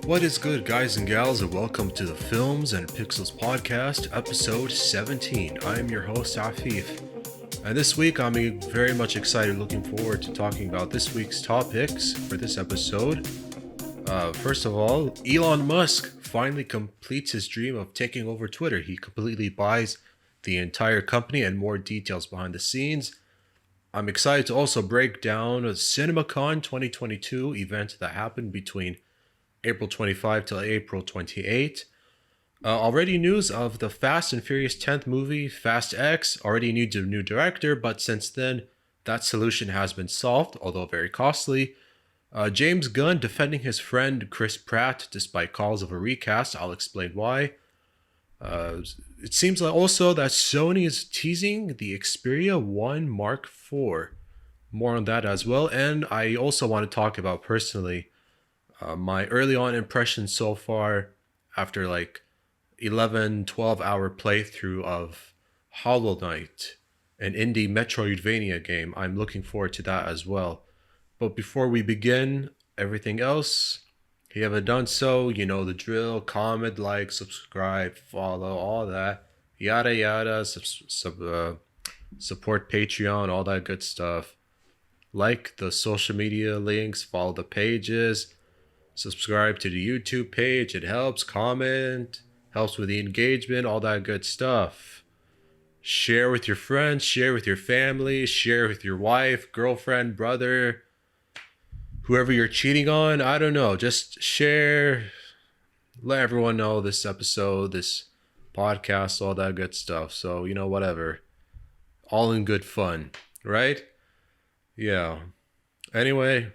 What is good, guys and gals, and welcome to the Films and Pixels podcast, episode 17. I am your host, Afif. And this week, I'm very much excited, looking forward to talking about this week's topics for this episode. First of all, Elon Musk finally completes his dream of taking over Twitter. He completely buys the entire company and more details behind the scenes. I'm excited to also break down a CinemaCon 2022 event that happened between April 25 till April 28. Already news of the Fast and Furious 10th movie, Fast X, already needs a new director, but since then, that solution has been solved, although very costly. James Gunn defending his friend Chris Pratt despite calls of a recast. I'll explain why. It seems like also that Sony is teasing the Xperia 1 Mark IV. More on that as well. And I also want to talk about personally my early on impressions so far after like 12 hour playthrough of Hollow Knight, an indie Metroidvania game. I'm looking forward to that as well. But before we begin everything else, if you haven't done so, you know the drill. Comment, like, subscribe, follow, all that. Yada yada. Support Patreon, all that good stuff. Like the social media links, follow the pages. Subscribe to the YouTube page. It helps. Comment. Helps with the engagement. All that good stuff. Share with your friends. Share with your family. Share with your wife, girlfriend, brother. Whoever you're cheating on. I don't know. Just share. Let everyone know this episode, this podcast, all that good stuff. So, you know, whatever. All in good fun. Right? Yeah. Anyway.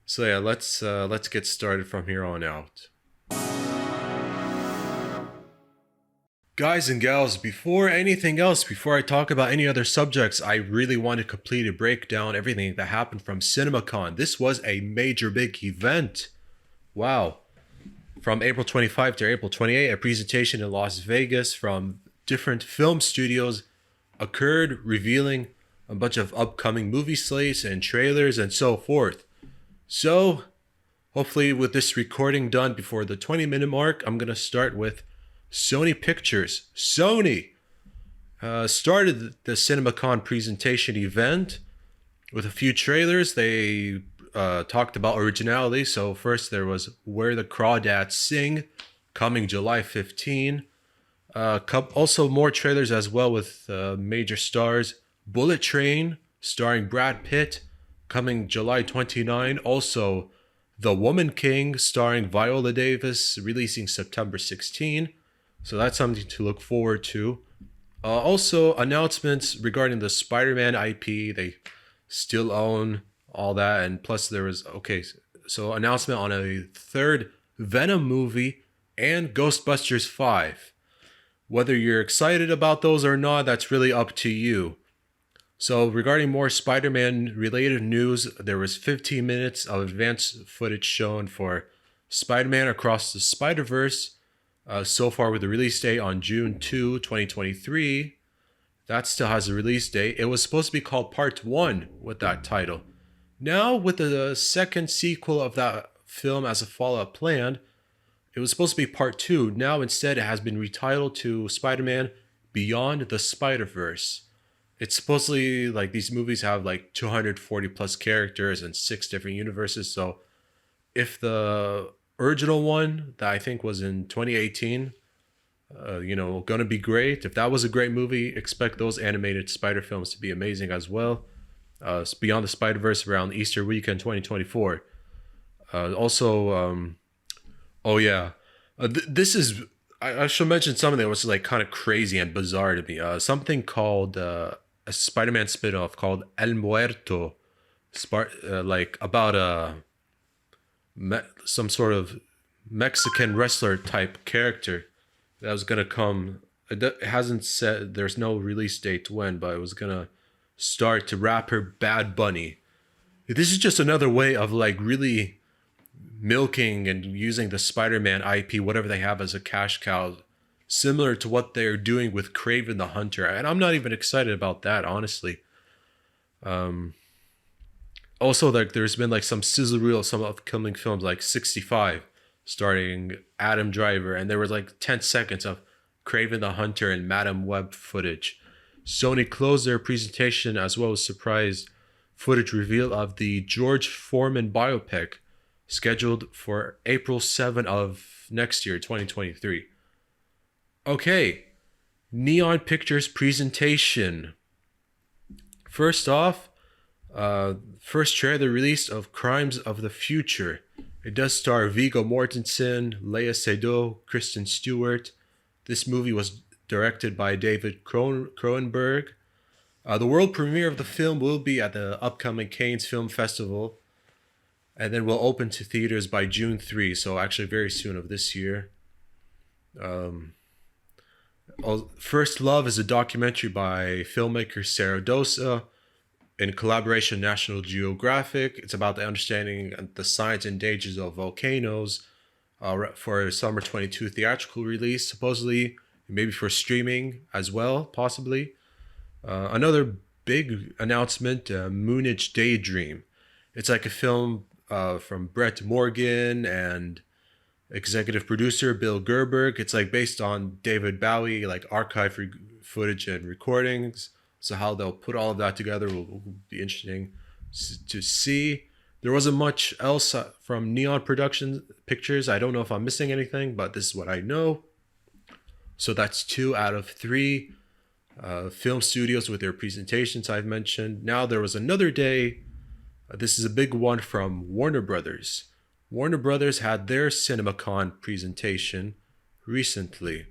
So yeah, let's get started from here on out. Guys and gals, before anything else, before I talk about any other subjects, I really want to completely break down everything that happened from CinemaCon. This was a major big event. Wow. From April 25 to April 28, a presentation in Las Vegas from different film studios occurred, revealing a bunch of upcoming movie slates and trailers and so forth. So, hopefully with this recording done before the 20-minute mark, I'm going to start with Sony Pictures. Sony started the CinemaCon presentation event with a few trailers. They talked about originality. So first there was Where the Crawdads Sing, coming July 15. Also more trailers as well with major stars. Bullet Train, starring Brad Pitt, coming July 29. Also, The Woman King, starring Viola Davis, releasing September 16. So that's something to look forward to. Also, announcements regarding the Spider-Man IP. They still own all that. And plus there was, so announcement on a third Venom movie and Ghostbusters 5. Whether you're excited about those or not, that's really up to you. So regarding more Spider-Man related news, there was 15 minutes of advanced footage shown for Spider-Man Across the Spider-Verse, so far with the release date on June 2, 2023. That still has a release date. It was supposed to be called Part 1 with that title. Now with the second sequel of that film as a follow-up planned, it was supposed to be Part 2. Now instead it has been retitled to Spider-Man Beyond the Spider-Verse. It's supposedly like these movies have like 240 plus characters and 6 different universes. So if the original one that I think was in 2018, gonna be great. If that was a great movie, expect those animated Spider films to be amazing as well. Beyond the Spider-Verse around Easter weekend 2024. This is, I should mention something that was like kind of crazy and bizarre to me. Something called a Spider-Man spin-off called El Muerto, about some sort of Mexican wrestler type character that was gonna come. It hasn't said, there's no release date when, but it was gonna start to rapper Bad Bunny. This is just another way of like really milking and using the Spider-Man IP, whatever they have, as a cash cow, similar to what they're doing with Kraven the Hunter. And I'm not even excited about that, honestly. Also, like there's been like some sizzle reel of some upcoming films like 65 starring Adam Driver, and there was like 10 seconds of Craven the Hunter and Madam Web footage. Sony closed their presentation as well as surprise footage reveal of the George Foreman biopic scheduled for April 7 of next year, 2023. Okay, Neon Pictures presentation. First off, first trailer released of Crimes of the Future. It does star Viggo Mortensen, Lea Seydoux, Kristen Stewart. This movie was directed by David Cronenberg. The world premiere of the film will be at the upcoming Cannes Film Festival, and then will open to theaters by June 3, so actually very soon of this year. First Love is a documentary by filmmaker Sarah Dosa in collaboration National Geographic. It's about the understanding the science and dangers of volcanoes for a summer 22 theatrical release, supposedly, maybe for streaming as well, possibly. Another big announcement, Moonage Daydream. It's like a film from Brett Morgan and executive producer Bill Gerberg. It's like based on David Bowie, like archive footage and recordings. So how they'll put all of that together will be interesting to see. There wasn't much else from Neon Production Pictures. I don't know if I'm missing anything, but this is what I know. So that's 2 out of 3 film studios with their presentations I've mentioned. Now there was another day. This is a big one from Warner Brothers. Warner Brothers had their CinemaCon presentation recently.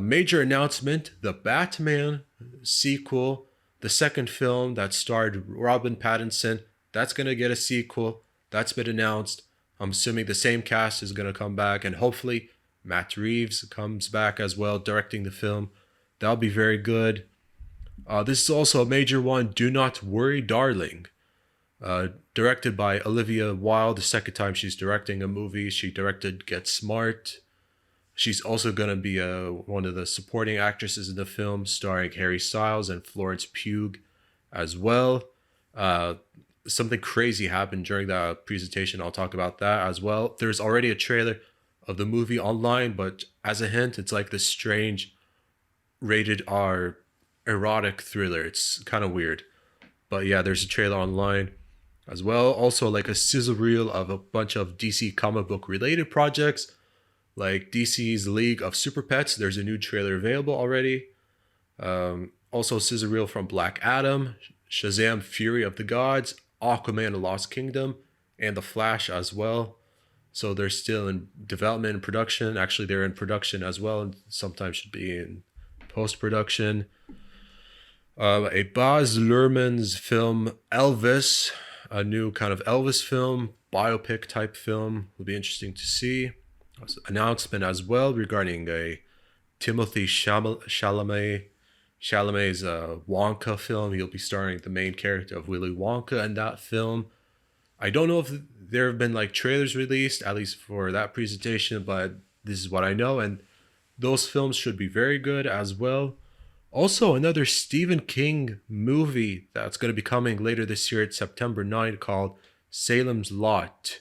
Major announcement, the Batman sequel, the second film that starred Robin Pattinson, that's going to get a sequel. That's been announced. I'm assuming the same cast is going to come back, and hopefully Matt Reeves comes back as well, directing the film. That'll be very good. This is also a major one, Do Not Worry, Darling. Directed by Olivia Wilde, the second time she's directing a movie. She directed Get Smart. She's also going to be one of the supporting actresses in the film, starring Harry Styles and Florence Pugh as well. Something crazy happened during that presentation. I'll talk about that as well. There's already a trailer of the movie online, but as a hint, it's like this strange rated R erotic thriller. It's kind of weird. But yeah, there's a trailer online as well. Also, like a sizzle reel of a bunch of DC comic book related projects, like DC's League of Super Pets. There's a new trailer available already. Also, sizzle reel from Black Adam, Shazam! Fury of the Gods, Aquaman: The Lost Kingdom, and The Flash as well. So they're still in development and production. Actually, they're in production as well, and sometimes should be in post-production. A Baz Luhrmann's film Elvis, a new kind of Elvis film, biopic type film, will be interesting to see. Announcement as well regarding a Timothy Chalamet's Wonka film. He'll be starring the main character of Willy Wonka in that film. I don't know if there have been like trailers released, at least for that presentation, but this is what I know, and those films should be very good as well. Also, another Stephen King movie that's going to be coming later this year at September 9th called Salem's Lot.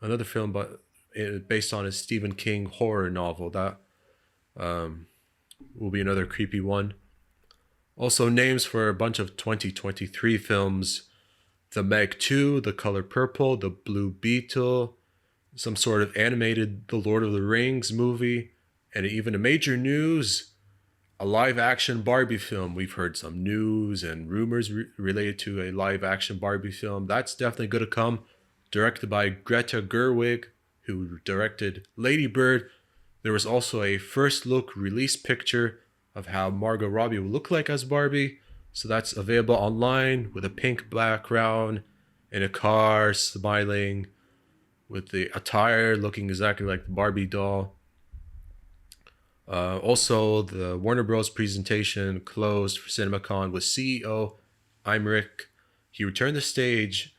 Another film based on a Stephen King horror novel. That will be another creepy one. Also, names for a bunch of 2023 films. The Meg 2, The Color Purple, The Blue Beetle, some sort of animated The Lord of the Rings movie, and even a major news, a live-action Barbie film. We've heard some news and rumors related to a live-action Barbie film. That's definitely going to come. Directed by Greta Gerwig, who directed Lady Bird. There was also a first look release picture of how Margot Robbie will look like as Barbie. So that's available online with a pink background in a car, smiling, with the attire looking exactly like the Barbie doll. Also, the Warner Bros. Presentation closed for CinemaCon with CEO Imric. He returned the stage.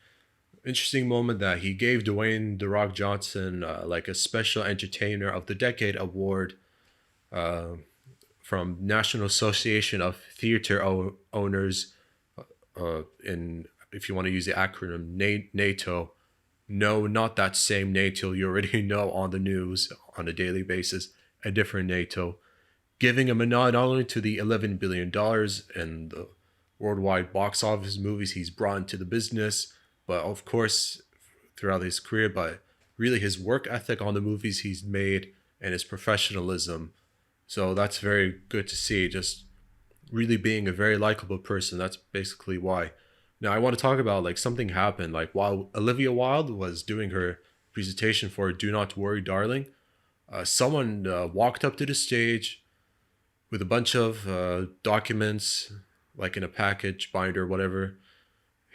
Interesting moment that he gave Dwayne "The Rock" Johnson like a special Entertainer of the Decade award from National Association of Theater Owners in if you want to use the acronym NATO. No, not that same NATO you already know on the news on a daily basis, a different NATO, giving him a nod not only to the $11 billion and the worldwide box office movies he's brought into the business, but of course throughout his career, but really his work ethic on the movies he's made and his professionalism. So that's very good to see, just really being a very likable person. That's basically why. Now I want to talk about like something happened like while Olivia Wilde was doing her presentation for Do Not Worry Darling. Someone walked up to the stage with a bunch of documents, like in a package, binder, whatever,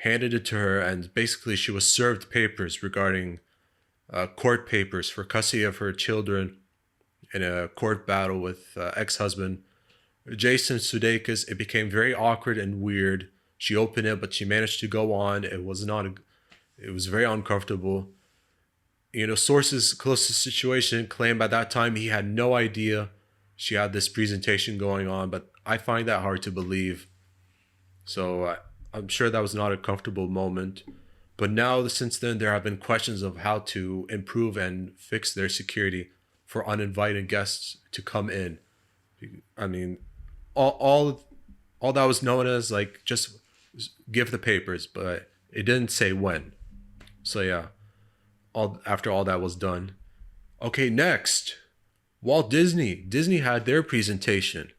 handed it to her, and basically she was served papers regarding court papers for custody of her children in a court battle with ex-husband Jason Sudeikis. It became very awkward and weird. She opened it, but she managed to go on. It was very uncomfortable. You know, sources close to the situation claim by that time he had no idea she had this presentation going on, but I find that hard to believe. So I'm sure that was not a comfortable moment. But now, since then, there have been questions of how to improve and fix their security for uninvited guests to come in. I mean, all that was known as like just give the papers, but it didn't say when. So yeah, after all that was done. Okay, next, Walt Disney. Disney had their presentation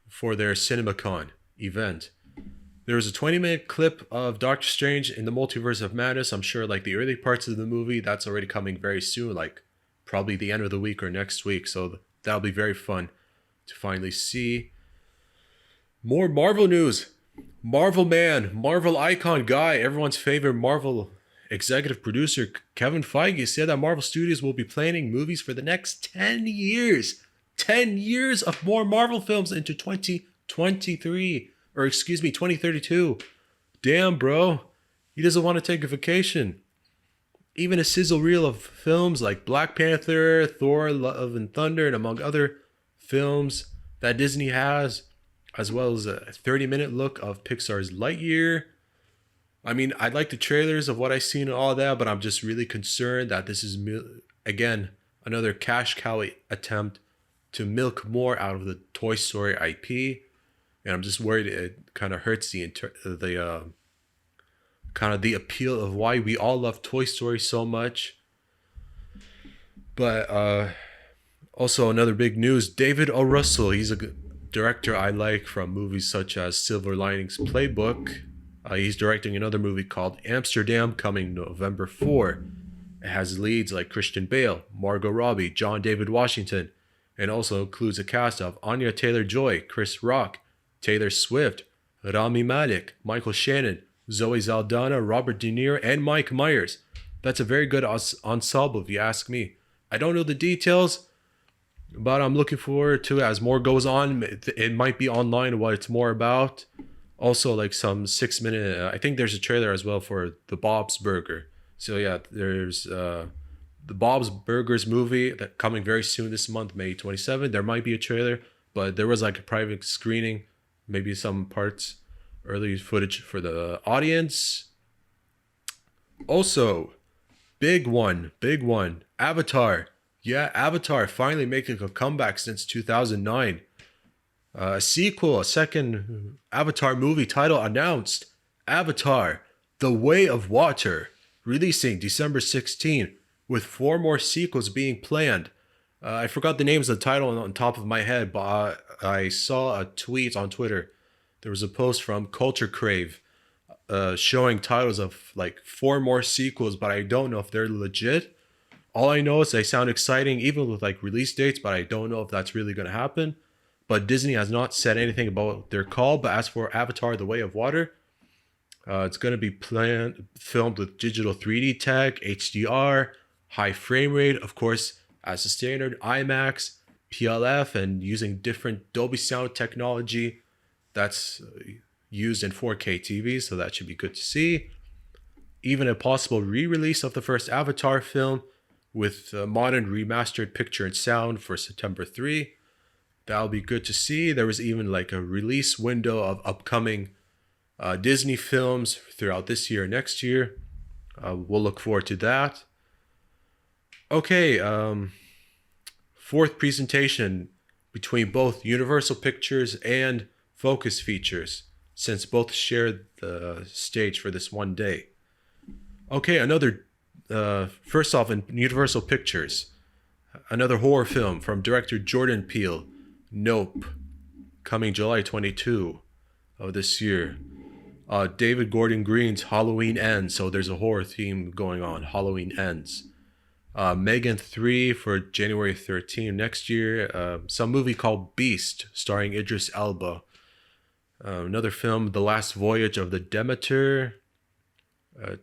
for their CinemaCon event. There was a 20-minute clip of Doctor Strange in the Multiverse of Madness. I'm sure like the early parts of the movie, that's already coming very soon, like probably the end of the week or next week. So that'll be very fun to finally see. More Marvel news. Marvel man, Marvel icon guy, everyone's favorite Marvel executive producer, Kevin Feige, said that Marvel Studios will be planning movies for the next 10 years. 10 years of more Marvel films into 2023. Or excuse me, 2032. Damn, bro. He doesn't want to take a vacation. Even a sizzle reel of films like Black Panther, Thor, Love and Thunder, and among other films that Disney has, as well as a 30-minute look of Pixar's Lightyear. I mean, I like the trailers of what I've seen and all that, but I'm just really concerned that this is, again, another cash cow attempt to milk more out of the Toy Story IP. And I'm just worried it kind of hurts the kind of the appeal of why we all love Toy Story so much. But also another big news, David O. Russell. He's a director I like from movies such as Silver Linings Playbook. He's directing another movie called Amsterdam coming November 4. It has leads like Christian Bale, Margot Robbie, John David Washington, and also includes a cast of Anya Taylor-Joy, Chris Rock, Taylor Swift, Rami Malek, Michael Shannon, Zoe Saldana, Robert De Niro, and Mike Myers. That's a very good ensemble if you ask me. I don't know the details, but I'm looking forward to it as more goes on. It might be online what it's more about. Also like some 6-minute, I think there's a trailer as well for the Bob's Burger. So yeah, there's the Bob's Burgers movie that coming very soon this month, May 27th. There might be a trailer, but there was like a private screening, maybe some parts, early footage for the audience. Also, big one, Avatar. Yeah, Avatar finally making a comeback since 2009. A sequel, a second Avatar movie title announced. Avatar, The Way of Water, releasing December 16, with 4 more sequels being planned. I forgot the names of the title on top of my head, but I saw a tweet on Twitter. There was a post from Culture Crave showing titles of like 4 more sequels, but I don't know if they're legit. All I know is they sound exciting, even with like release dates, but I don't know if that's really going to happen. But Disney has not said anything about their call. But as for Avatar, The Way of Water, it's going to be filmed with digital 3D tech, HDR, high frame rate, of course, as a standard, IMAX, PLF, and using different Dolby sound technology that's used in 4K TVs, so that should be good to see. Even a possible re-release of the first Avatar film with modern remastered picture and sound for September 3. That'll be good to see. There was even like a release window of upcoming Disney films throughout this year and next year. We'll look forward to that. Okay, fourth presentation between both Universal Pictures and Focus Features, since both shared the stage for this one day. Okay, first off, in Universal Pictures, another horror film from director Jordan Peele, Nope, coming July 22 of this year. David Gordon Green's Halloween Ends, so there's a horror theme going on. Halloween Ends. Megan 3 for January 13 next year. Some movie called Beast, starring Idris Elba. Another film, The Last Voyage of the Demeter.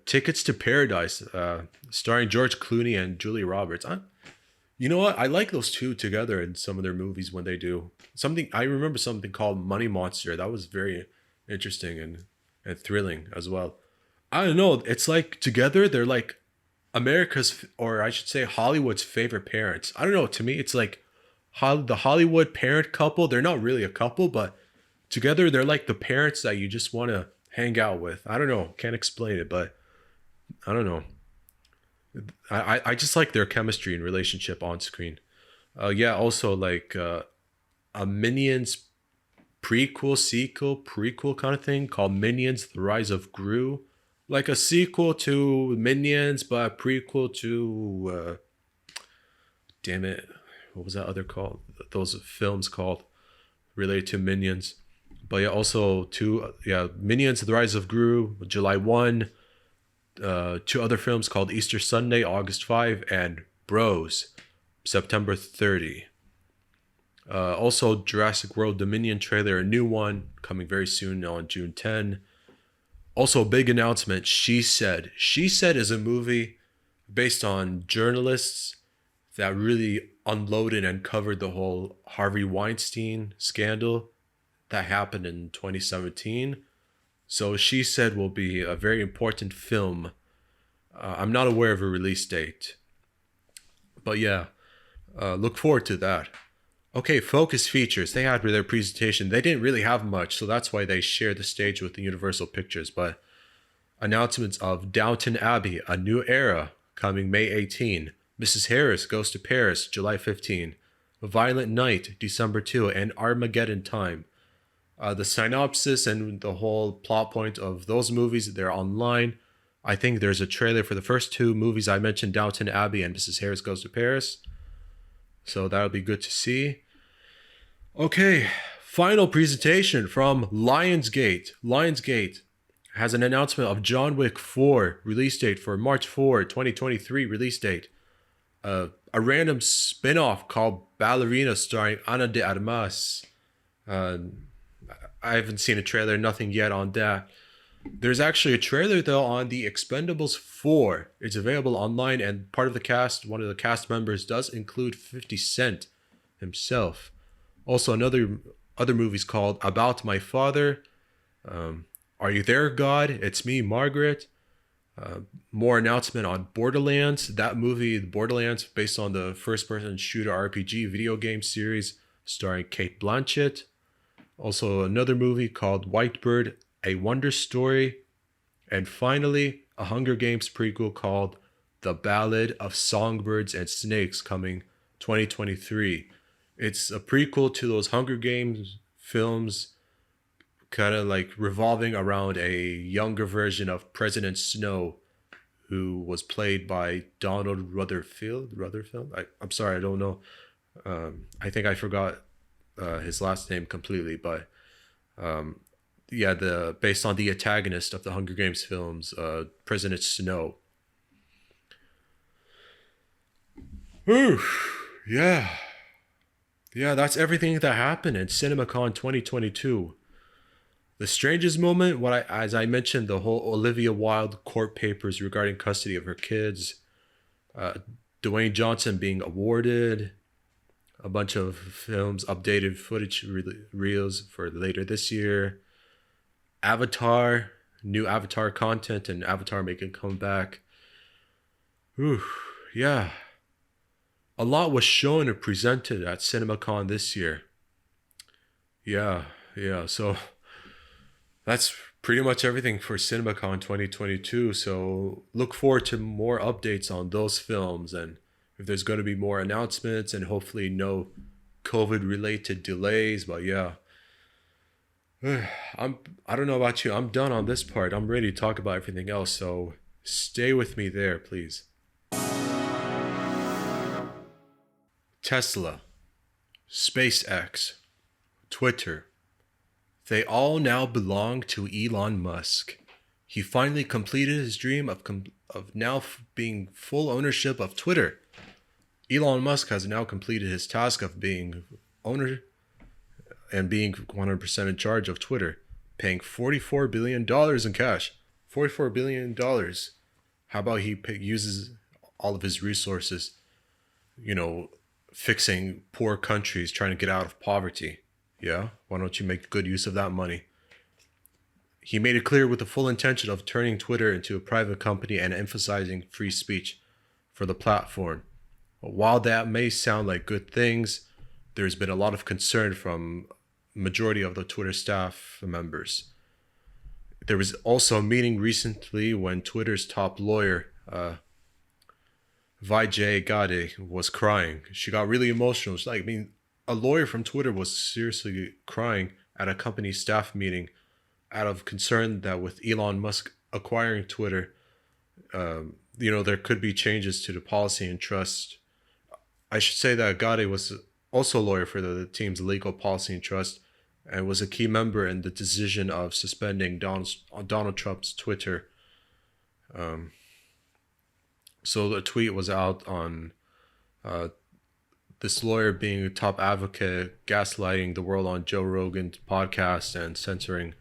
Tickets to Paradise, starring George Clooney and Julia Roberts. You know what? I like those two together in some of their movies when they do something. I remember something called Money Monster. That was very interesting and thrilling as well. I don't know. It's like together they're like America's, or I should say Hollywood's favorite parents. I don't know. To me, it's like the Hollywood parent couple. They're not really a couple, but together they're like the parents that you just want to hang out with. I don't know. Can't explain it, but I don't know. I just like their chemistry and relationship on screen. Yeah, also like a Minions prequel kind of thing called Minions: The Rise of Gru. Like a sequel to Minions, but a prequel to damn it, what was that other called? Those films called related to Minions. But yeah, also Minions: The Rise of Gru, July 1. Two other films called Easter Sunday, August 5, and Bros, September 30. Also, Jurassic World Dominion trailer, a new one coming very soon on June 10. Also, a big announcement, She Said. She Said is a movie based on journalists that really unloaded and covered the whole Harvey Weinstein scandal that happened in 2017. So She Said will be a very important film. I'm not aware of a release date. But yeah, look forward to that. Okay, Focus Features. They had their presentation. They didn't really have much, so that's why they shared the stage with the Universal Pictures. But announcements of Downton Abbey, A New Era, coming May 18. Mrs. Harris Goes to Paris, July 15. Violent Night, December 2. And Armageddon Time. The synopsis and the whole plot point of those movies, they're online. I think there's a trailer for the first two movies I mentioned, Downton Abbey and Mrs. Harris Goes to Paris. So that'll be good to see. Okay, final presentation from Lionsgate. Lionsgate has an announcement of John Wick 4 release date for March 4, 2023 release date. A random spin-off called Ballerina starring Ana de Armas. I haven't seen a trailer, nothing yet on that. There's actually a trailer though on The Expendables 4. It's available online, and part of the cast, one of the cast members, does include 50 Cent himself. Also, other movies called About My Father, Are You There, God? It's Me, Margaret. More announcement on Borderlands. That movie, Borderlands, based on the first-person shooter RPG video game series starring Cate Blanchett. Also, another movie called Whitebird, A Wonder Story. And finally, a Hunger Games prequel called The Ballad of Songbirds and Snakes, coming 2023. It's a prequel to those Hunger Games films, kind of like revolving around a younger version of President Snow, who was played by Donald Rutherford. I'm sorry, I don't know. I think I forgot his last name completely, but based on the antagonist of the Hunger Games films, President Snow. Whew, yeah, that's everything that happened in CinemaCon 2022. The strangest moment, as I mentioned, the whole Olivia Wilde court papers regarding custody of her kids, Dwayne Johnson being awarded, a bunch of films, updated footage reels for later this year, Avatar, new Avatar content, and Avatar making a comeback. Whew, yeah. A lot was shown and presented at CinemaCon this year. Yeah, so that's pretty much everything for CinemaCon 2022. So look forward to more updates on those films, and if there's going to be more announcements, and hopefully no COVID related delays. But yeah, I don't know about you. I'm done on this part. I'm ready to talk about everything else. So stay with me there, please. Tesla, SpaceX, Twitter. They all now belong to Elon Musk. He finally completed his dream of now being full ownership of Twitter. Elon Musk has now completed his task of being owner and being 100% in charge of Twitter, paying $44 billion in cash. $44 billion. How about he uses all of his resources, fixing poor countries, trying to get out of poverty? Yeah, why don't you make good use of that money? He made it clear with the full intention of turning Twitter into a private company and emphasizing free speech for the platform. While that may sound like good things, there's been a lot of concern from majority of the Twitter staff members. There was also a meeting recently when Twitter's top lawyer, Vijay Gadde, was crying. She got really emotional. She's like, a lawyer from Twitter was seriously crying at a company staff meeting out of concern that with Elon Musk acquiring Twitter, there could be changes to the policy and trust. I should say that Gadde was also a lawyer for the team's legal policy and trust, and was a key member in the decision of suspending Donald Trump's Twitter. So the tweet was out on this lawyer being a top advocate, gaslighting the world on Joe Rogan's podcast and censoring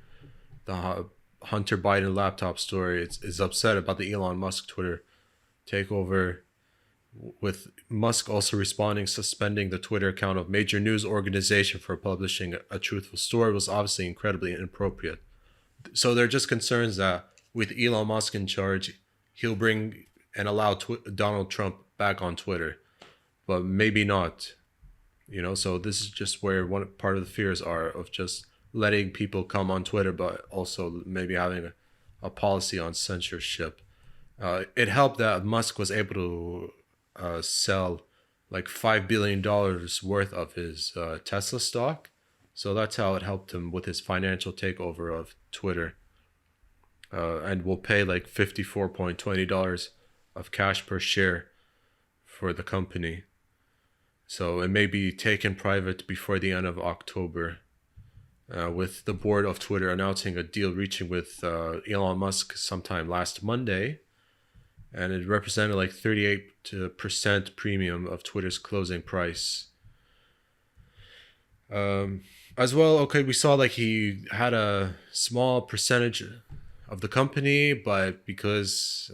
the Hunter Biden laptop story. Is upset about the Elon Musk Twitter takeover, with Musk also responding, suspending the Twitter account of major news organization for publishing a truthful story was obviously incredibly inappropriate. So they're just concerns that with Elon Musk in charge, he'll bring and allow Donald Trump back on Twitter, but maybe not. So this is just where one part of the fears are of just letting people come on Twitter, but also maybe having a policy on censorship. It helped that Musk was able to sell like $5 billion worth of his Tesla stock. So that's how it helped him with his financial takeover of Twitter. And will pay like $54.20 of cash per share for the company. So it may be taken private before the end of October, with the board of Twitter announcing a deal reaching with Elon Musk sometime last Monday. And it represented like 38% premium of Twitter's closing price. As well, okay, we saw like he had a small percentage of the company, but because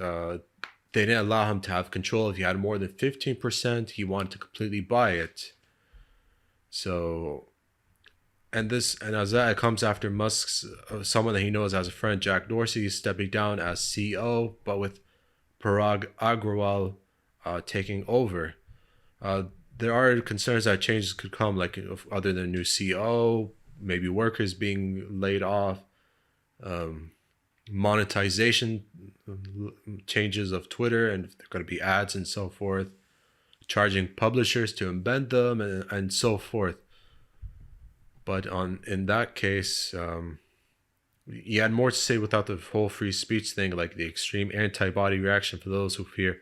they didn't allow him to have control, if he had more than 15%, he wanted to completely buy it. So, and as that, it comes after Musk's, someone that he knows as a friend, Jack Dorsey, is stepping down as CEO, but with Parag Agrawal taking over. There are concerns that changes could come, like other than new CEO, maybe workers being laid off, monetization changes of Twitter, and if there are going to be ads and so forth, charging publishers to embed them and so forth. But in that case, he had more to say without the whole free speech thing, like the extreme antibody reaction for those who fear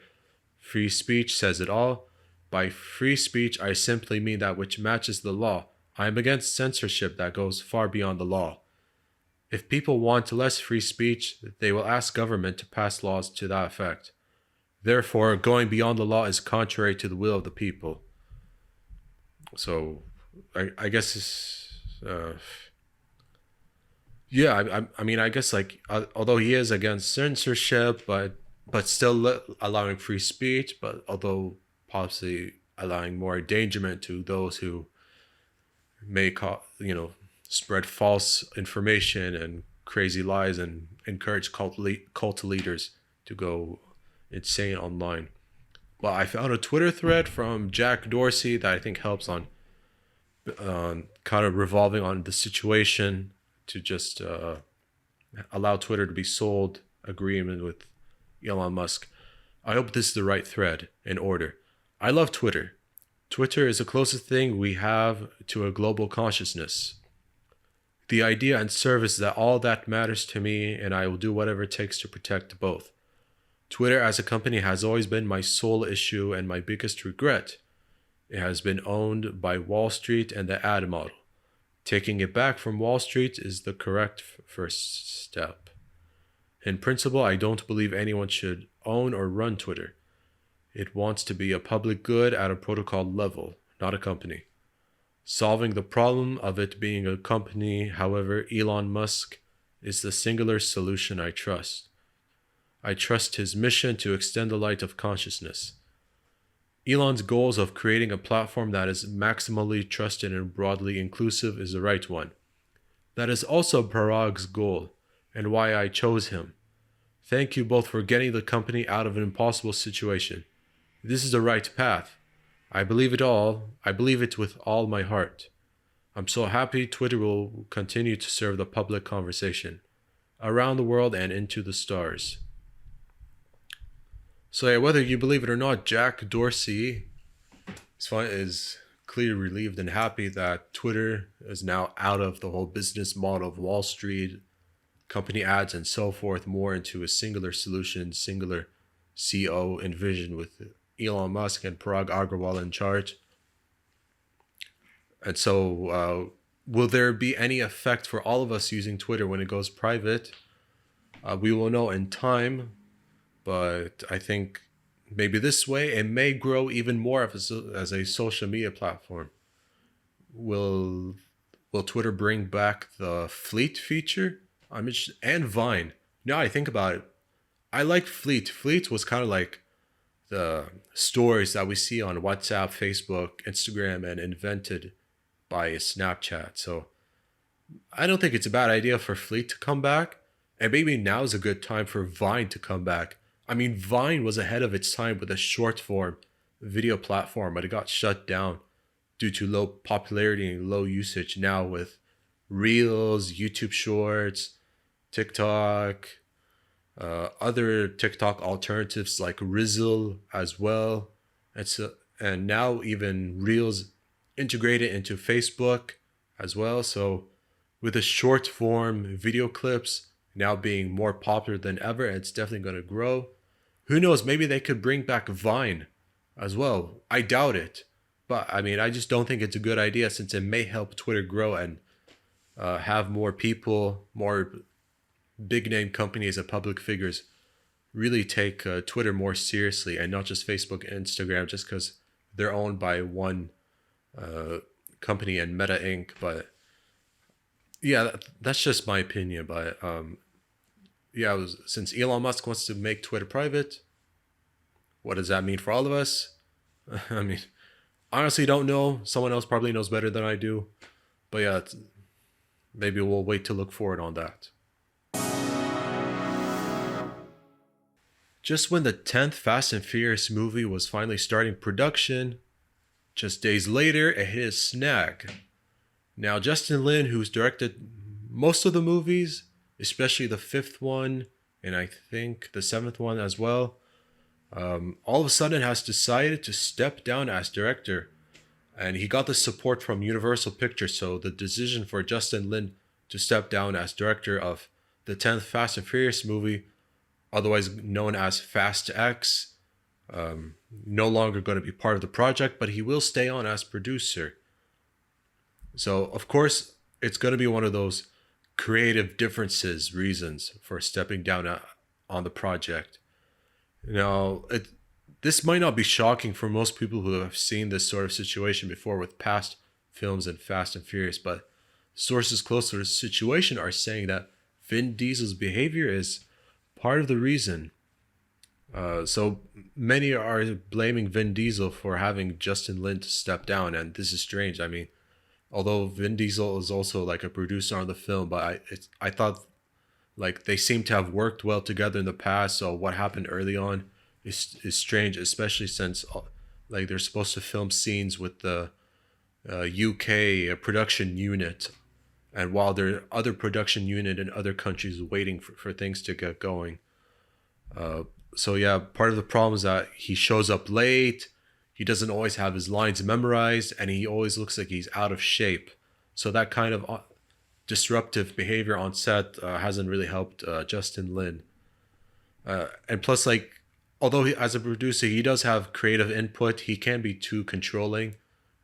free speech says it all. By free speech, I simply mean that which matches the law. I am against censorship that goes far beyond the law. If people want less free speech, they will ask government to pass laws to that effect. Therefore, going beyond the law is contrary to the will of the people. So, I guess it's... I guess like although he is against censorship, but still allowing free speech, but although possibly allowing more endangerment to those who may spread false information and crazy lies and encourage cult leaders to go insane online. But I found a Twitter thread from Jack Dorsey that I think helps on kind of revolving on the situation to just allow Twitter to be sold agreement with Elon Musk. I hope this is the right thread in order. I love Twitter. Twitter is the closest thing we have to a global consciousness. The idea and service that all that matters to me, and I will do whatever it takes to protect both. Twitter as a company has always been my sole issue and my biggest regret. It has been owned by Wall Street and the ad model. Taking it back from Wall Street is the correct first step. In principle, I don't believe anyone should own or run Twitter. It wants to be a public good at a protocol level, not a company. Solving the problem of it being a company, however, Elon Musk is the singular solution I trust. I trust his mission to extend the light of consciousness. Elon's goals of creating a platform that is maximally trusted and broadly inclusive is the right one. That is also Parag's goal, and why I chose him. Thank you both for getting the company out of an impossible situation. This is the right path. I believe it all. I believe it with all my heart. I'm so happy Twitter will continue to serve the public conversation around the world and into the stars. So yeah, whether you believe it or not, Jack Dorsey is clearly relieved and happy that Twitter is now out of the whole business model of Wall Street, company ads and so forth, more into a singular solution, singular CEO envisioned with Elon Musk and Parag Agrawal in charge. And so will there be any effect for all of us using Twitter when it goes private? We will know in time, but I think maybe this way it may grow even more as a social media platform. Will Twitter bring back the Fleet feature? And Vine. Now I think about it, I like Fleet. Fleet was kind of like the stories that we see on WhatsApp, Facebook, Instagram, and invented by Snapchat. So I don't think it's a bad idea for Fleet to come back. And maybe now is a good time for Vine to come back. I mean, Vine was ahead of its time with a short form video platform, but it got shut down due to low popularity and low usage. Now with Reels, YouTube Shorts, TikTok, other TikTok alternatives like Rizzle as well. And now even Reels integrated into Facebook as well. So with the short form video clips now being more popular than ever, it's definitely going to grow. Who knows, maybe they could bring back Vine as well. I doubt it. But I mean, I just don't think it's a good idea since it may help Twitter grow and have more people, more big name companies and public figures really take Twitter more seriously and not just Facebook and Instagram just because they're owned by one company and Meta Inc. But yeah, that's just my opinion. But yeah, since Elon Musk wants to make Twitter private, what does that mean for all of us? I mean, honestly, don't know. Someone else probably knows better than I do. But yeah, maybe we'll wait to look forward on that. Just when the 10th Fast and Furious movie was finally starting production, just days later, it hit a snag. Now, Justin Lin, who's directed most of the movies, especially the 5th one, and I think the 7th one as well, all of a sudden has decided to step down as director. And he got the support from Universal Pictures, so the decision for Justin Lin to step down as director of the 10th Fast and Furious movie, otherwise known as Fast X, no longer going to be part of the project, but he will stay on as producer. So, of course, it's going to be one of those creative differences reasons for stepping down on the project. Now, this might not be shocking for most people who have seen this sort of situation before with past films and Fast and Furious, but sources close to the situation are saying that Vin Diesel's behavior is part of the reason. So many are blaming Vin Diesel for having Justin Lin to step down, and this is strange. I mean, although Vin Diesel is also like a producer on the film, but I thought like they seem to have worked well together in the past. So what happened early on is strange, especially since like they're supposed to film scenes with the UK production unit, and while there are other production unit in other countries waiting for things to get going. So yeah, part of the problem is that he shows up late, he doesn't always have his lines memorized, and he always looks like he's out of shape. So that kind of disruptive behavior on set hasn't really helped Justin Lin. And plus, like, although as a producer he does have creative input, he can be too controlling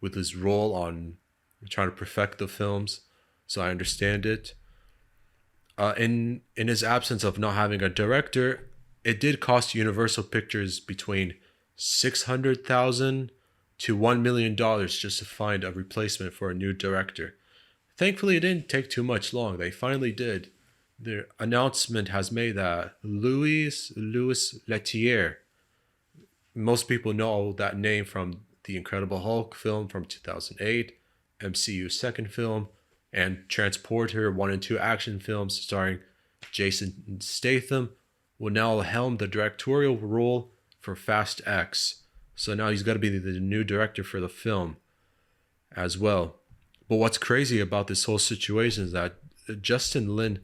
with his role on trying to perfect the films. So I understand it. In his absence of not having a director, it did cost Universal Pictures between $600,000 to $1 million just to find a replacement for a new director. Thankfully, it didn't take too much long. They finally did. The announcement has made that Louis Leterrier. Most people know that name from the Incredible Hulk film from 2008, MCU's second film, and Transporter 1 and 2 action films starring Jason Statham, will now helm the directorial role for Fast X. So now he's got to be the new director for the film as well. But what's crazy about this whole situation is that Justin Lin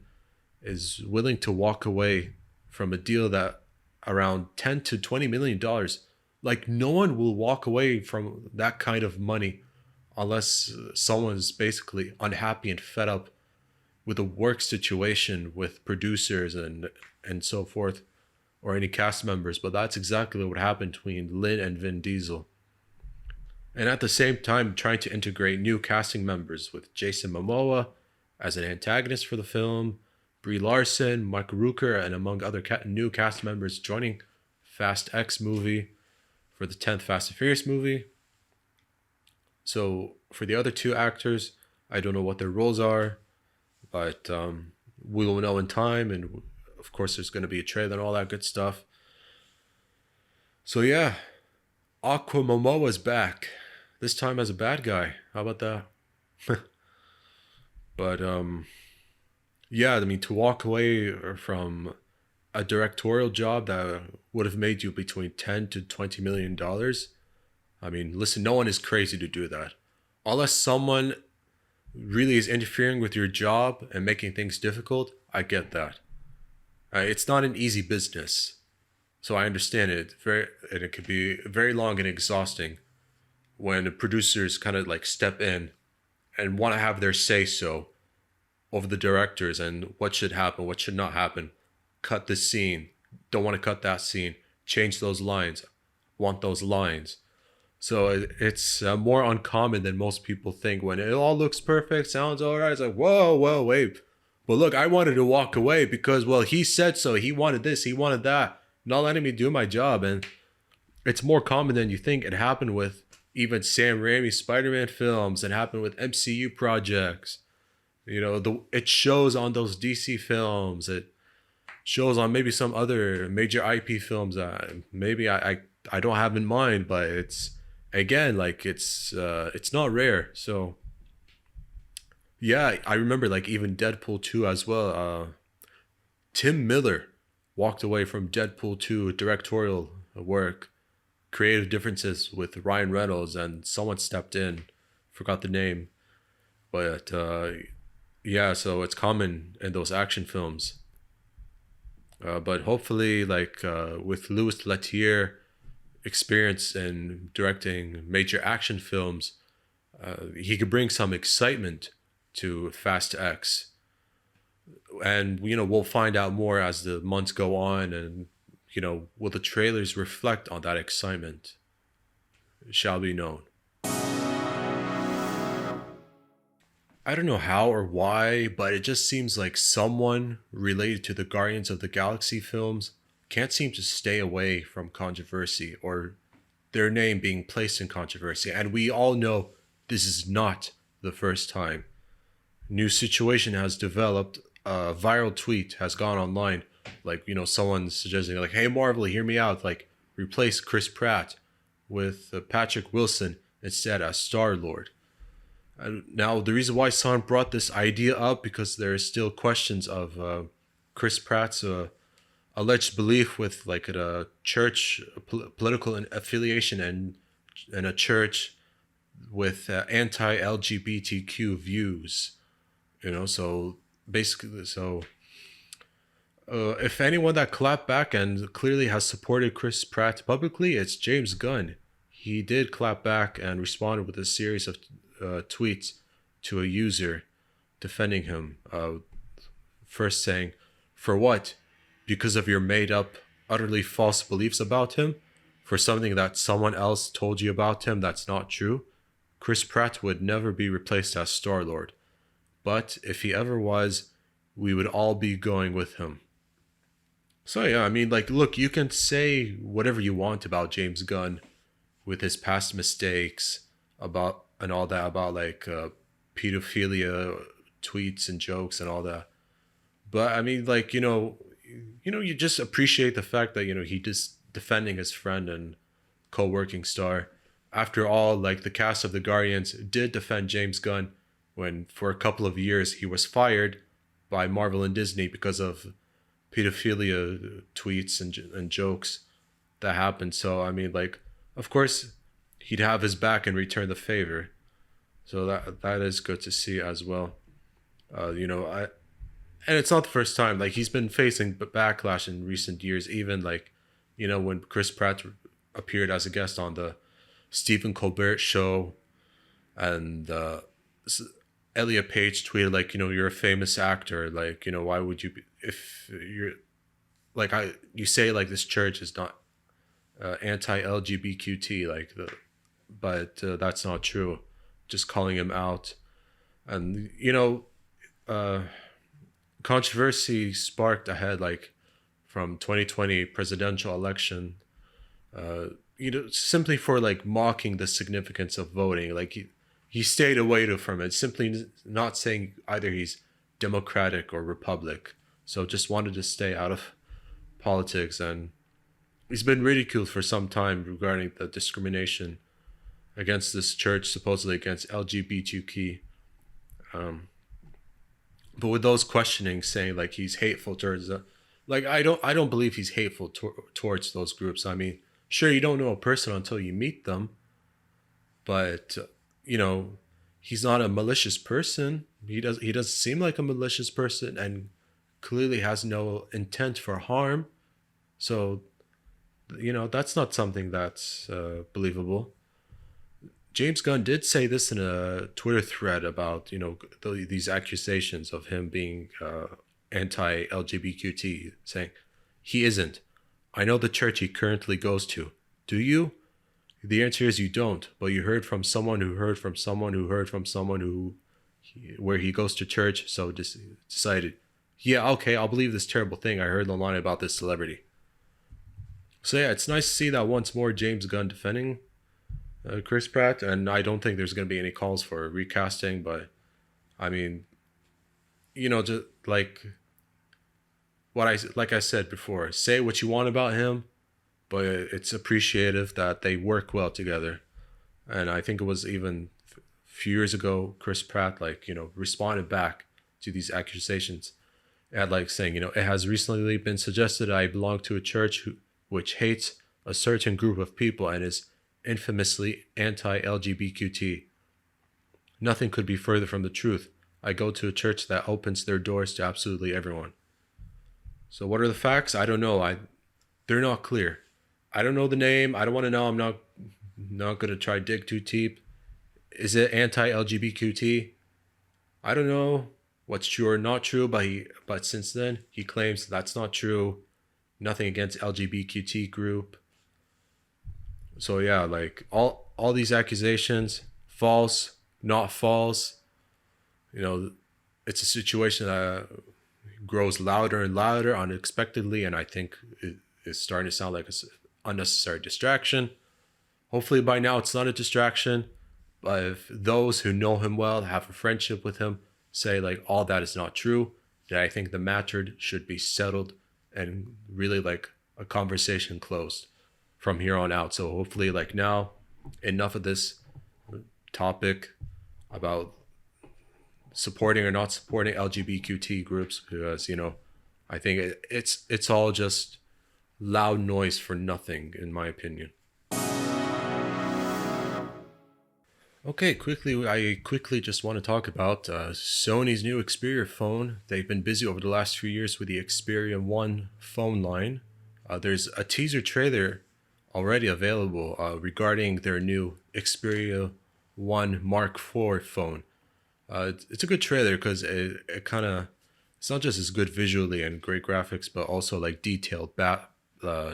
is willing to walk away from a deal that around $10 to $20 million. Like, no one will walk away from that kind of money unless someone's basically unhappy and fed up with the work situation with producers and so forth, or any cast members. But that's exactly what happened between Lin and Vin Diesel. And at the same time, trying to integrate new casting members with Jason Momoa as an antagonist for the film, Brie Larson, Mike Rooker, and among other new cast members joining Fast X movie for the 10th Fast and Furious movie. So for the other two actors, I don't know what their roles are, but we will know in time. And of course, there's going to be a trailer and all that good stuff. So yeah, Aqua Momoa's back. This time as a bad guy. How about that? But yeah, I mean, to walk away from a directorial job that would have made you between $10 to $20 million. I mean, listen, no one is crazy to do that. Unless someone really is interfering with your job and making things difficult, I get that. It's not an easy business. So I understand it. And it could be very long and exhausting when the producers kind of like step in and want to have their say so over the directors and what should happen, what should not happen. Cut this scene. Don't want to cut that scene. Change those lines. Want those lines. So it's more uncommon than most people think. When it all looks perfect, sounds all right, it's like, whoa, wait. But look, I wanted to walk away because, well, he said so. He wanted this, he wanted that. Not letting me do my job. And it's more common than you think. It happened with even Sam Raimi's Spider-Man films. It happened with MCU projects. You know, it shows on those DC films. It shows on maybe some other major IP films that maybe I don't have in mind, but it's, again, like it's not rare. So yeah, I remember like even Deadpool 2 as well. Tim Miller walked away from Deadpool 2 directorial work, creative differences with Ryan Reynolds, and someone stepped in, forgot the name, but yeah, so it's common in those action films. But hopefully, like with Louis Leterrier experience in directing major action films, he could bring some excitement to Fast X. And, you know, we'll find out more as the months go on, and, you know, will the trailers reflect on that excitement? It shall be known. I don't know how or why, but it just seems like someone related to the Guardians of the Galaxy films can't seem to stay away from controversy or their name being placed in controversy. And we all know this is not the first time. New situation has developed. A viral tweet has gone online. Like, you know, someone suggesting like, hey, Marvel, hear me out. Like, replace Chris Pratt with Patrick Wilson instead as Star-Lord. Now, the reason why someone brought this idea up, because there are still questions of Chris Pratt's alleged belief with like a church, political affiliation, and a church with anti-LGBTQ views. So basically, if anyone that clapped back and clearly has supported Chris Pratt publicly, it's James Gunn. He did clap back and responded with a series of tweets to a user defending him. First saying, "For what? Because of your made up, utterly false beliefs about him? For something that someone else told you about him that's not true? Chris Pratt would never be replaced as Star-Lord. But if he ever was, we would all be going with him." So yeah, I mean, like, look, you can say whatever you want about James Gunn with his past mistakes about and all that about like pedophilia tweets and jokes and all that. But I mean, like, you just appreciate the fact that he just defending his friend and co-working star. After all, like the cast of the Guardians did defend James Gunn when for a couple of years he was fired by Marvel and Disney because of pedophilia tweets and jokes that happened. So I mean, like, of course he'd have his back and return the favor. So that is good to see as well. And it's not the first time. Like, he's been facing backlash in recent years. Even like, when Chris Pratt appeared as a guest on the Stephen Colbert show, and Elliot Page tweeted like, you're a famous actor. Like, why would you be, if you're like you say like this church is not anti-LGBTQT but that's not true. Just calling him out, and controversy sparked ahead like from 2020 presidential election. Simply for like mocking the significance of voting. Like he stayed away from it, simply not saying either he's Democratic or Republic. So just wanted to stay out of politics, and he's been ridiculed for some time regarding the discrimination against this church, supposedly against LGBTQ. But with those questioning, saying like he's hateful towards like I don't believe he's hateful towards those groups. I mean, sure, you don't know a person until you meet them, but he's not a malicious person. He doesn't seem like a malicious person, and clearly has no intent for harm. So that's not something that's believable. James Gunn did say this in a Twitter thread about these accusations of him being anti-LGBTQ, saying, "He isn't. I know the church he currently goes to. Do you? The answer is you don't, but you heard from someone who heard from someone who heard from someone where he goes to church, so decided, yeah, okay, I'll believe this terrible thing I heard online about this celebrity." So yeah, it's nice to see that once more James Gunn defending Chris Pratt, and I don't think there's going to be any calls for recasting, but I mean, just like I said before, say what you want about him, but it's appreciative that they work well together. And I think it was even a few years ago, Chris Pratt responded back to these accusations at saying, it has recently been suggested I belong to a church which hates a certain group of people and is infamously anti-LGBTQ. Nothing could be further from the truth. I go to a church that opens their doors to absolutely everyone. So what are the facts? I don't know. They're not clear. I don't know the name. I don't want to know. I'm not going to try to dig too deep. Is it anti-LGBTQ? I don't know what's true or not true, but since then he claims that's not true. Nothing against LGBTQ group. So yeah, like all these accusations, false, not false. It's a situation that grows louder and louder unexpectedly, and I think it is starting to sound like an unnecessary distraction. Hopefully by now it's not a distraction, but if those who know him well, have a friendship with him, say like all that is not true, then I think the matter should be settled and really like a conversation closed from here on out. So hopefully now, enough of this topic about supporting or not supporting LGBTQ groups, because I think it's all just loud noise for nothing, in my opinion. Okay, I quickly just want to talk about Sony's new Xperia phone. They've been busy over the last few years with the Xperia 1 phone line. There's a teaser trailer already available regarding their new Xperia 1 Mark IV phone. It's a good trailer because it kind of, it's not just as good visually and great graphics, but also like detailed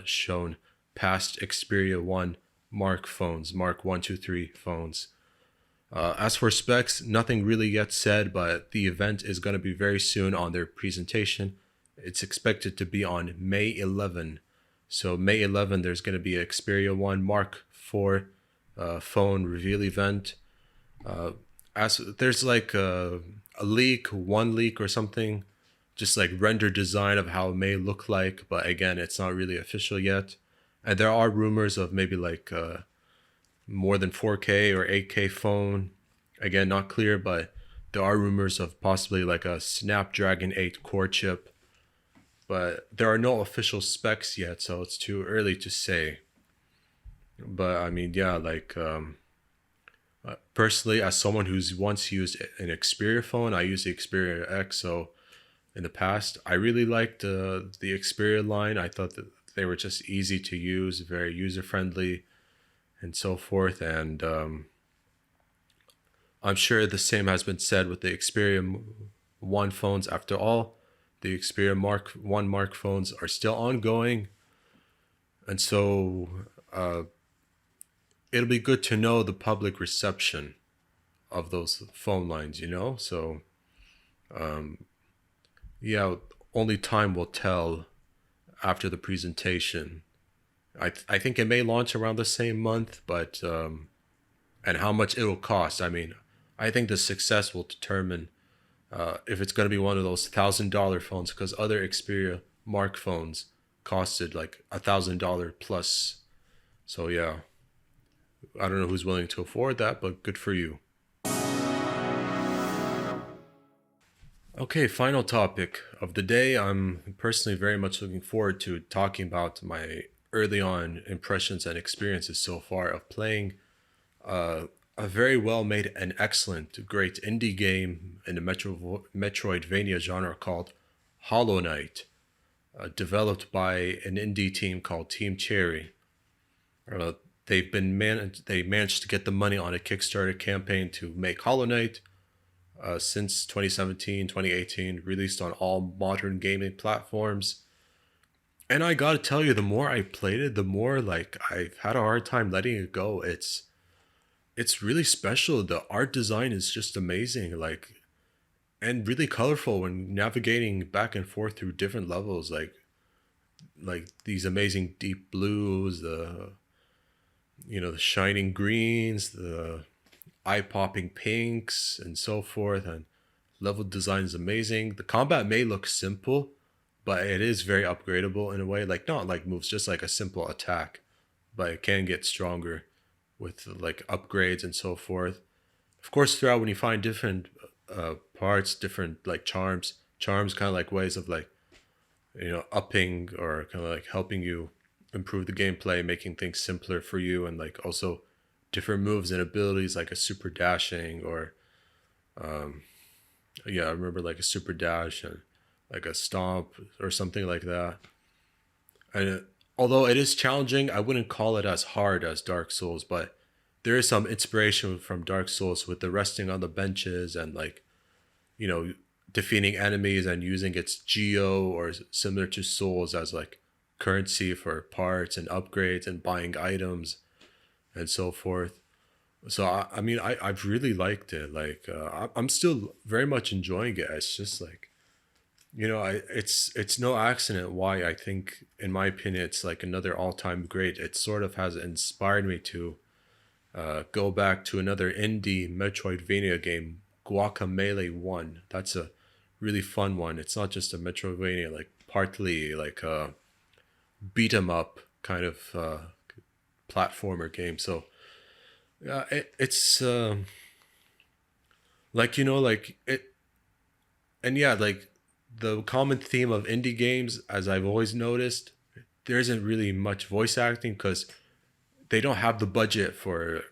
shown past Xperia 1 Mark phones, Mark 1, 2, 3 phones. As for specs, nothing really yet said, but the event is going to be very soon on their presentation. It's expected to be on May 11. So May 11, there's going to be an Xperia 1 Mark IV phone reveal event. As there's like one leak or something, just like render design of how it may look like, but again, it's not really official yet. And there are rumors of maybe like more than 4K or 8K phone. Again, not clear, but there are rumors of possibly like a Snapdragon 8 core chip. But there are no official specs yet, so it's too early to say. But I mean, yeah, like personally, as someone who's once used an Xperia phone, I used the Xperia X, so in the past, I really liked the Xperia line. I thought that they were just easy to use, very user friendly and so forth. And I'm sure the same has been said with the Xperia 1 phones. After all, the Xperia Mark 1 Mark phones are still ongoing. And so it'll be good to know the public reception of those phone lines, you know? So, yeah, only time will tell after the presentation. I think it may launch around the same month, but and how much it will cost. I mean, I think the success will determine if it's going to be one of those $1,000 phones, because other Xperia Mark phones costed like $1,000 plus. So yeah, I don't know who's willing to afford that, but good for you. Okay, final topic of the day. I'm personally very much looking forward to talking about my early on impressions and experiences so far of playing a very well made and excellent, great indie game in the Metroidvania genre called Hollow Knight, developed by an indie team called Team Cherry. Uh, they managed to get the money on a Kickstarter campaign to make Hollow Knight since 2017, 2018, released on all modern gaming platforms. And I gotta tell you, the more I played it, the more like I've had a hard time letting it go. It's really special. The art design is just amazing, like, and really colorful when navigating back and forth through different levels, like these amazing deep blues, the shining greens, the eye-popping pinks, and so forth. And level design is amazing. The combat may look simple, but it is very upgradable in a way. Like not like moves, just like a simple attack, but it can get stronger with like upgrades and so forth. Of course, throughout when you find different parts, different like charms kind of like ways of like upping or kind of like helping you improve the gameplay, making things simpler for you, and like also different moves and abilities like a super dashing or yeah, I remember like a super dash and like a stomp or something like that. And although it is challenging, I wouldn't call it as hard as Dark Souls, but there is some inspiration from Dark Souls with the resting on the benches and like, you know, defeating enemies and using its geo or similar to Souls as like currency for parts and upgrades and buying items and so forth. So I mean, I've really liked it. Like I'm still very much enjoying it. It's just like, it's no accident why I think, in my opinion, it's like another all-time great. It sort of has inspired me to go back to another indie Metroidvania game, Guacamelee 1. That's a really fun one. It's not just a Metroidvania, like partly like a beat 'em up kind of platformer game. So it's like like it, and yeah, like the common theme of indie games, as I've always noticed, there isn't really much voice acting because they don't have the budget for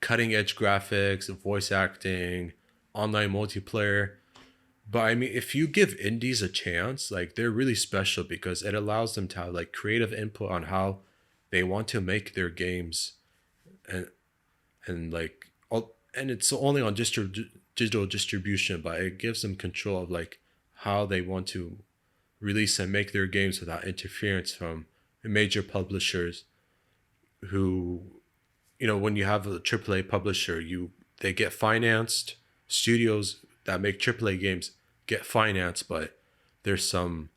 cutting edge graphics, voice acting, online multiplayer. But I mean, if you give indies a chance, like they're really special because it allows them to have like creative input on how they want to make their games, and like all, and it's only on digital distribution, but it gives them control of like how they want to release and make their games without interference from major publishers who, when you have a AAA publisher, they get financed. Studios that make AAA games get financed, but there's some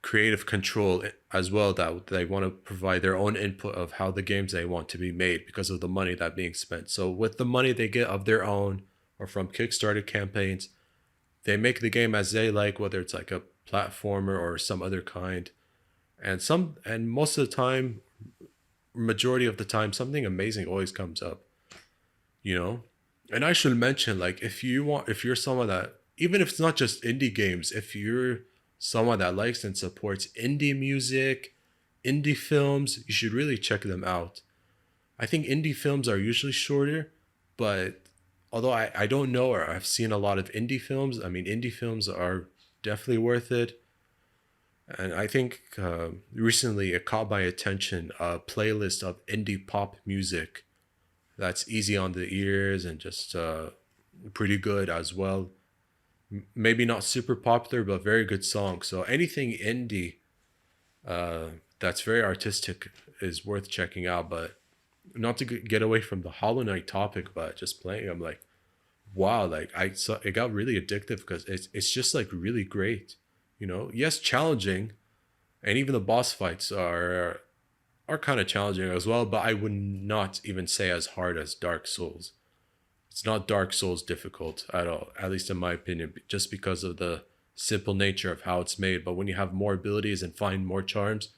creative control as well that they want to provide their own input of how the games they want to be made because of the money that being spent. So with the money they get of their own or from Kickstarter campaigns, they make the game as they like, whether it's like a platformer or some other kind. And most of the time, majority of the time, something amazing always comes up, And I should mention, like, if you're someone that, even if it's not just indie games, if you're someone that likes and supports indie music, indie films, you should really check them out. I think indie films are usually shorter, but although I don't know, or I've seen a lot of indie films, I mean, indie films are definitely worth it. And I think recently it caught my attention, a playlist of indie pop music that's easy on the ears and just pretty good as well. Maybe not super popular, but very good songs. So anything indie that's very artistic is worth checking out. But not to get away from the Hollow Knight topic, but just playing, I'm like, wow, like it got really addictive because it's just like really great. Yes, challenging, and even the boss fights are kind of challenging as well, but I would not even say as hard as Dark Souls. It's not Dark Souls difficult at all, at least in my opinion, just because of the simple nature of how it's made. But when you have more abilities and find more charms,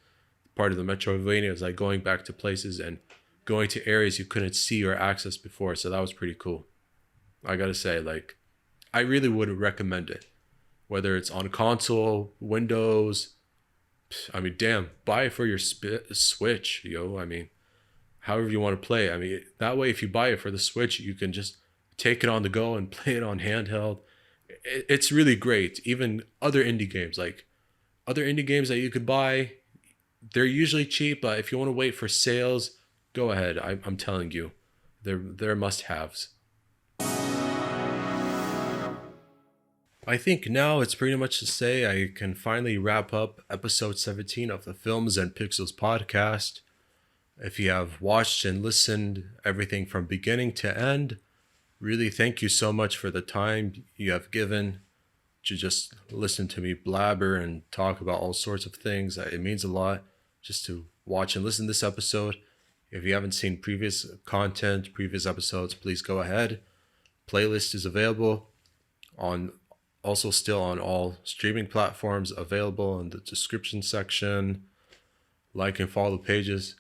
part of the Metroidvania is like going back to places and going to areas you couldn't see or access before. So that was pretty cool. I gotta say, like, I really would recommend it. Whether it's on console, Windows, I mean, damn, buy it for your Switch, I mean, however you want to play. I mean, that way, if you buy it for the Switch, you can just take it on the go and play it on handheld. It's really great. Even other indie games that you could buy, they're usually cheap, but if you want to wait for sales, go ahead. I'm telling you, they're must-haves. I think now it's pretty much to say I can finally wrap up episode 17 of the Films and Pixels podcast. If you have watched and listened everything from beginning to end, really thank you so much for the time you have given to just listen to me blabber and talk about all sorts of things. It means a lot just to watch and listen to this episode. If you haven't seen previous content, previous episodes, please go ahead. Playlist is available also still on all streaming platforms, available in the description section. Like and follow the pages.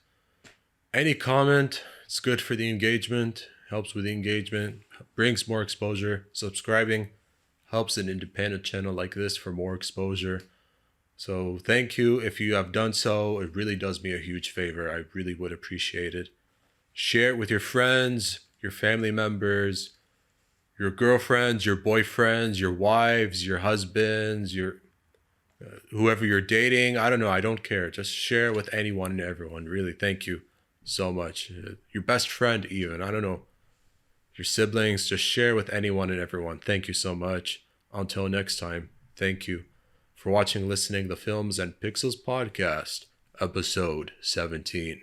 Any comment, it's good for the engagement, helps with the engagement, brings more exposure. Subscribing helps an independent channel like this for more exposure. So thank you if you have done so. It really does me a huge favor. I really would appreciate it. Share it with your friends, your family members, your girlfriends, your boyfriends, your wives, your husbands, whoever you're dating. I don't know. I don't care. Just share it with anyone and everyone. Really, thank you so much. Your best friend even. I don't know. Your siblings. Just share with anyone and everyone. Thank you so much. Until next time, thank you for watching, listening the Films and Pixels podcast, episode 17.